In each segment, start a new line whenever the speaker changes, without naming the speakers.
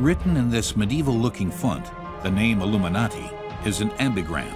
Written in this medieval-looking font, the name Illuminati is an ambigram,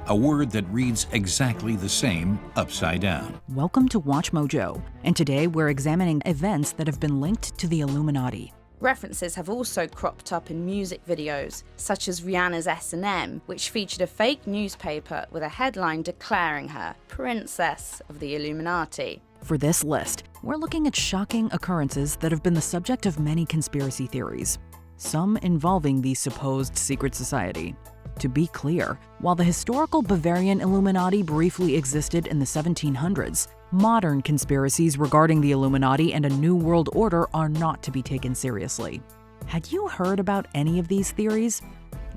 a word that reads exactly the same upside down.
Welcome to WatchMojo, and today we're examining events that have been linked to the Illuminati.
References have also cropped up in music videos, such as Rihanna's S&M, which featured a fake newspaper with a headline declaring her Princess of the Illuminati.
For this list, we're looking at shocking occurrences that have been the subject of many conspiracy theories, some involving the supposed secret society. To be clear, while the historical Bavarian Illuminati briefly existed in the 1700s, modern conspiracies regarding the Illuminati and a New World Order are not to be taken seriously. Had you heard about any of these theories?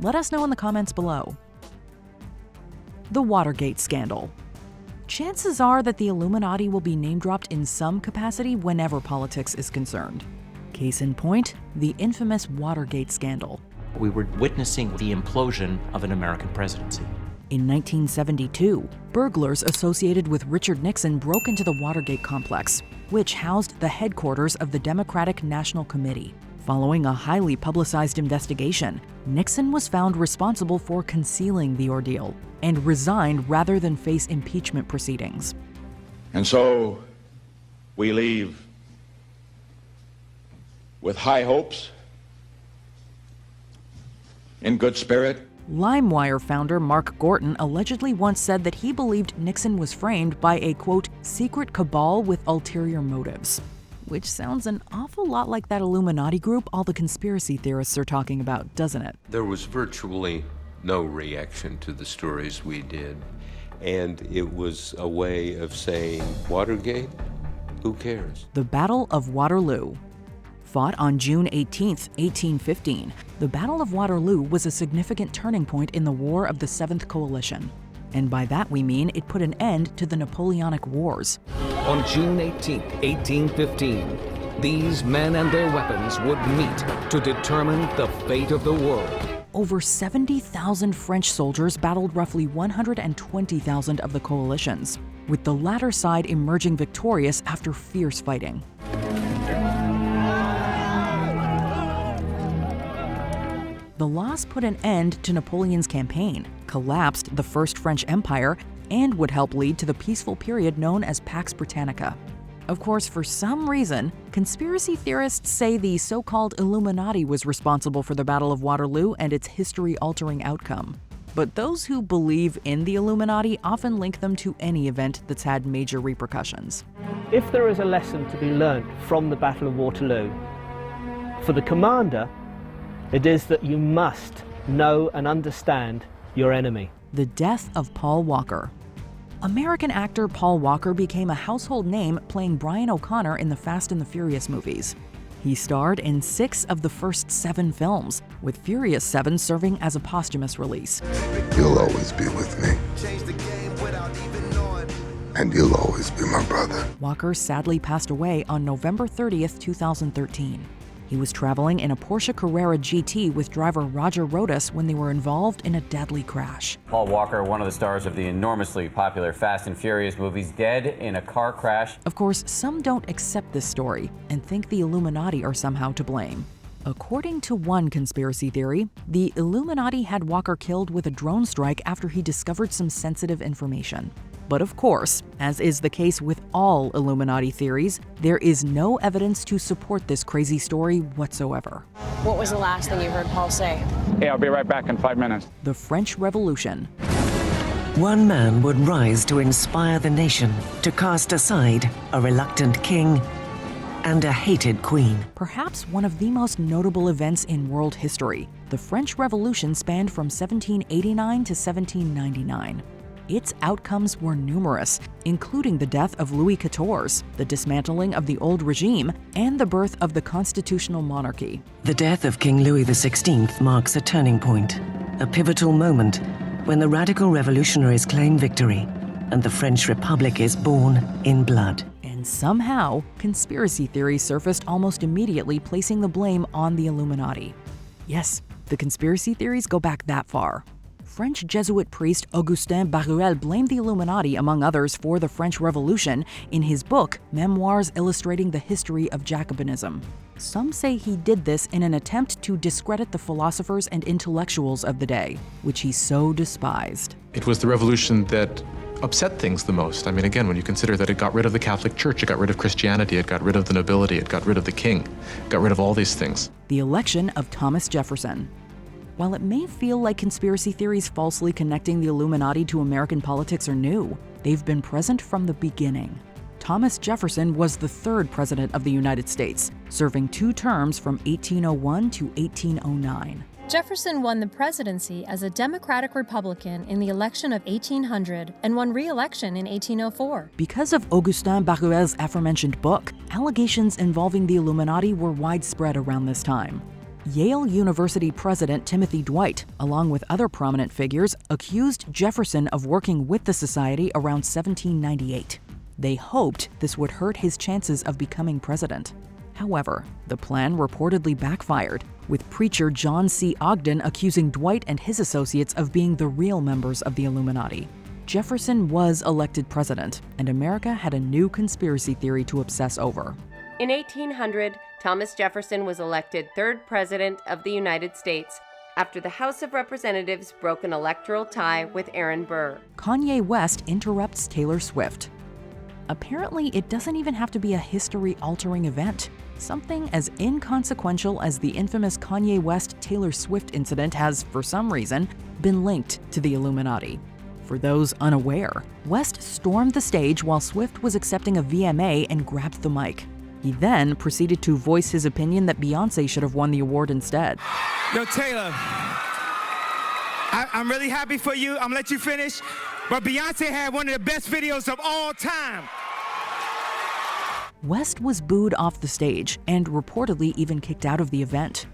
Let us know in the comments below. The Watergate Scandal. Chances are that the Illuminati will be name-dropped in some capacity whenever politics is concerned. Case in point, the infamous Watergate Scandal.
We were witnessing the implosion of an American presidency.
In 1972, burglars associated with Richard Nixon broke into the Watergate complex, which housed the headquarters of the Democratic National Committee. Following a highly publicized investigation, Nixon was found responsible for concealing the ordeal and resigned rather than face impeachment proceedings.
And so we leave with high hopes, in good spirit.
LimeWire founder Mark Gorton allegedly once said that he believed Nixon was framed by a, quote, secret cabal with ulterior motives. Which sounds an awful lot like that Illuminati group all the conspiracy theorists are talking about, doesn't it?
There was virtually no reaction to the stories we did. And it was a way of saying, Watergate? Who cares?
The Battle of Waterloo. Fought on June 18, 1815, the Battle of Waterloo was a significant turning point in the War of the Seventh Coalition. And by that we mean it put an end to the Napoleonic Wars.
On June 18, 1815, these men and their weapons would meet to determine the fate of the world.
Over 70,000 French soldiers battled roughly 120,000 of the coalitions, with the latter side emerging victorious after fierce fighting. The loss put an end to Napoleon's campaign, collapsed the First French Empire, and would help lead to the peaceful period known as Pax Britannica. Of course, for some reason, conspiracy theorists say the so-called Illuminati was responsible for the Battle of Waterloo and its history-altering outcome. But those who believe in the Illuminati often link them to any event that's had major repercussions.
If there is a lesson to be learned from the Battle of Waterloo, for the commander, it is that you must know and understand your enemy.
The death of Paul Walker. American actor Paul Walker became a household name playing Brian O'Connor in the Fast and the Furious movies. He starred in 6 of the first 7 films, with Furious 7 serving as a posthumous release.
You'll always be with me. And you'll always be my brother.
Walker sadly passed away on November 30th, 2013. He was traveling in a Porsche Carrera GT with driver Roger Rodas when they were involved in a deadly crash.
Paul Walker, one of the stars of the enormously popular Fast and Furious movies, dead in a car crash.
Of course, some don't accept this story and think the Illuminati are somehow to blame. According to one conspiracy theory, the Illuminati had Walker killed with a drone strike after he discovered some sensitive information. But of course, as is the case with all Illuminati theories, there is no evidence to support this crazy story whatsoever.
What was the last thing you heard Paul say?
Hey, I'll be right back in 5 minutes.
The French Revolution.
One man would rise to inspire the nation, to cast aside a reluctant king and a hated queen.
Perhaps one of the most notable events in world history, the French Revolution spanned from 1789 to 1799. Its outcomes were numerous, including the death of Louis XIV, the dismantling of the old regime, and the birth of the constitutional monarchy.
The death of King Louis XVI marks a turning point, a pivotal moment when the radical revolutionaries claim victory and the French Republic is born in blood.
And somehow, conspiracy theories surfaced almost immediately, placing the blame on the Illuminati. Yes, the conspiracy theories go back that far. French Jesuit priest Augustin Baruel blamed the Illuminati, among others, for the French Revolution in his book, Memoirs Illustrating the History of Jacobinism. Some say he did this in an attempt to discredit the philosophers and intellectuals of the day, which he so despised.
It was the revolution that upset things the most. I mean, again, when you consider that it got rid of the Catholic Church, it got rid of Christianity, it got rid of the nobility, it got rid of the king, it got rid of all these things.
The election of Thomas Jefferson. While it may feel like conspiracy theories falsely connecting the Illuminati to American politics are new, they've been present from the beginning. Thomas Jefferson was the third president of the United States, serving 2 terms from 1801 to 1809.
Jefferson won the presidency as a Democratic Republican in the election of 1800 and won re-election in 1804.
Because of Augustin Barruel's aforementioned book, allegations involving the Illuminati were widespread around this time. Yale University President Timothy Dwight, along with other prominent figures, accused Jefferson of working with the society around 1798. They hoped this would hurt his chances of becoming president. However, the plan reportedly backfired, with preacher John C. Ogden accusing Dwight and his associates of being the real members of the Illuminati. Jefferson was elected president, and America had a new conspiracy theory to obsess over.
In 1800, Thomas Jefferson was elected 3rd President of the United States after the House of Representatives broke an electoral tie with Aaron Burr.
Kanye West interrupts Taylor Swift. Apparently, it doesn't even have to be a history-altering event. Something as inconsequential as the infamous Kanye West-Taylor Swift incident has, for some reason, been linked to the Illuminati. For those unaware, West stormed the stage while Swift was accepting a VMA and grabbed the mic. He then proceeded to voice his opinion that Beyoncé should have won the award instead.
Yo, Taylor, I'm really happy for you. I'm gonna let you finish. But Beyoncé had one of the best videos of all time.
West was booed off the stage and reportedly even kicked out of the event.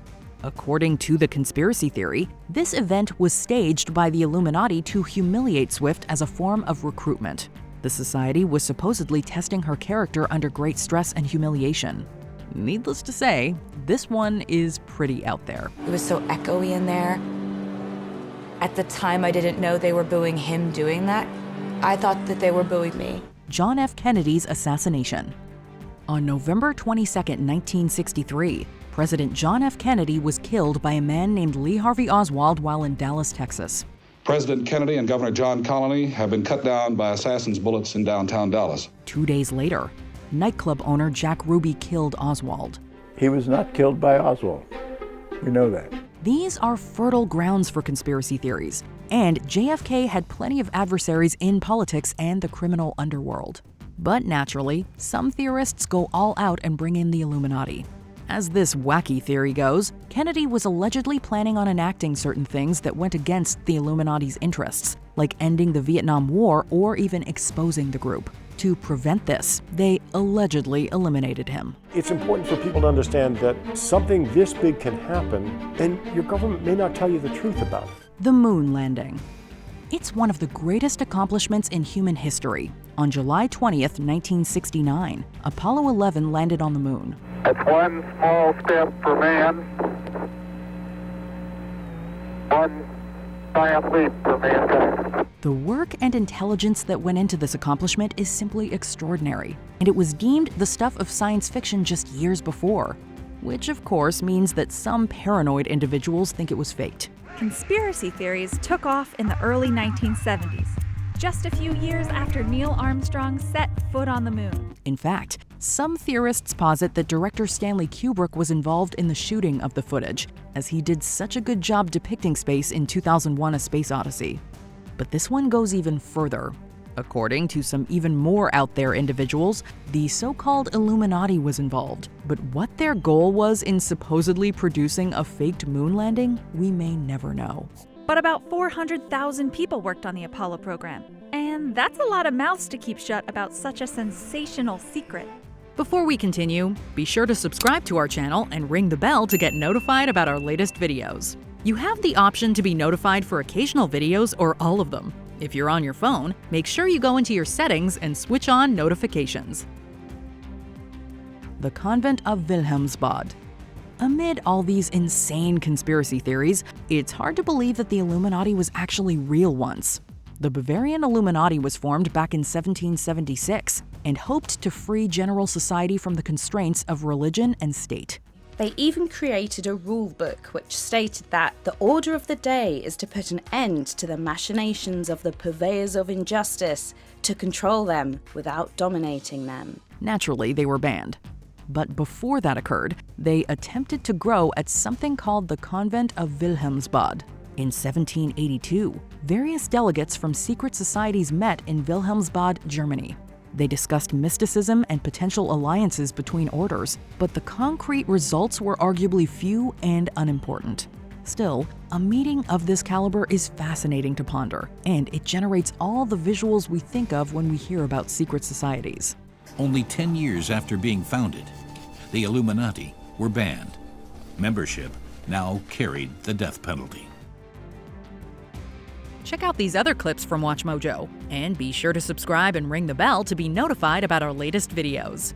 According to the conspiracy theory, this event was staged by the Illuminati to humiliate Swift as a form of recruitment. The society was supposedly testing her character under great stress and humiliation. Needless to say, this one is pretty out there.
It was so echoey in there. At the time, I didn't know they were booing him doing that. I thought that they were booing me.
John F. Kennedy's assassination. On November 22, 1963, President John F. Kennedy was killed by a man named Lee Harvey Oswald while in Dallas, Texas.
President Kennedy and Governor John Connally have been cut down by assassins' bullets in downtown Dallas.
2 days later, nightclub owner Jack Ruby killed Oswald.
He was not killed by Oswald. We know that.
These are fertile grounds for conspiracy theories, and JFK had plenty of adversaries in politics and the criminal underworld. But naturally, some theorists go all out and bring in the Illuminati. As this wacky theory goes, Kennedy was allegedly planning on enacting certain things that went against the Illuminati's interests, like ending the Vietnam War or even exposing the group. To prevent this, they allegedly eliminated him.
It's important for people to understand that something this big can happen, and your government may not tell you the truth about it.
The moon landing. It's one of the greatest accomplishments in human history. On July 20th, 1969, Apollo 11 landed on the moon.
It's one small step for man, one giant leap for mankind.
The work and intelligence that went into this accomplishment is simply extraordinary, and it was deemed the stuff of science fiction just years before, which of course means that some paranoid individuals think it was faked.
Conspiracy theories took off in the early 1970s, just a few years after Neil Armstrong set foot on the moon.
In fact, some theorists posit that director Stanley Kubrick was involved in the shooting of the footage, as he did such a good job depicting space in 2001: A Space Odyssey. But this one goes even further. According to some even more out there individuals, the so-called Illuminati was involved. But what their goal was in supposedly producing a faked moon landing, we may never know.
But about 400,000 people worked on the Apollo program. And that's a lot of mouths to keep shut about such a sensational secret.
Before we continue, be sure to subscribe to our channel and ring the bell to get notified about our latest videos. You have the option to be notified for occasional videos or all of them. If you're on your phone, make sure you go into your settings and switch on notifications. The Convent of Wilhelmsbad. Amid all these insane conspiracy theories, it's hard to believe that the Illuminati was actually real once. The Bavarian Illuminati was formed back in 1776 and hoped to free general society from the constraints of religion and state.
They even created a rule book which stated that the order of the day is to put an end to the machinations of the purveyors of injustice, to control them without dominating them.
Naturally, they were banned. But before that occurred, they attempted to grow at something called the Convent of Wilhelmsbad. In 1782, various delegates from secret societies met in Wilhelmsbad, Germany. They discussed mysticism and potential alliances between orders, but the concrete results were arguably few and unimportant. Still, a meeting of this caliber is fascinating to ponder, and it generates all the visuals we think of when we hear about secret societies.
Only 10 years after being founded, the Illuminati were banned. Membership now carried the death penalty.
Check out these other clips from WatchMojo, and be sure to subscribe and ring the bell to be notified about our latest videos.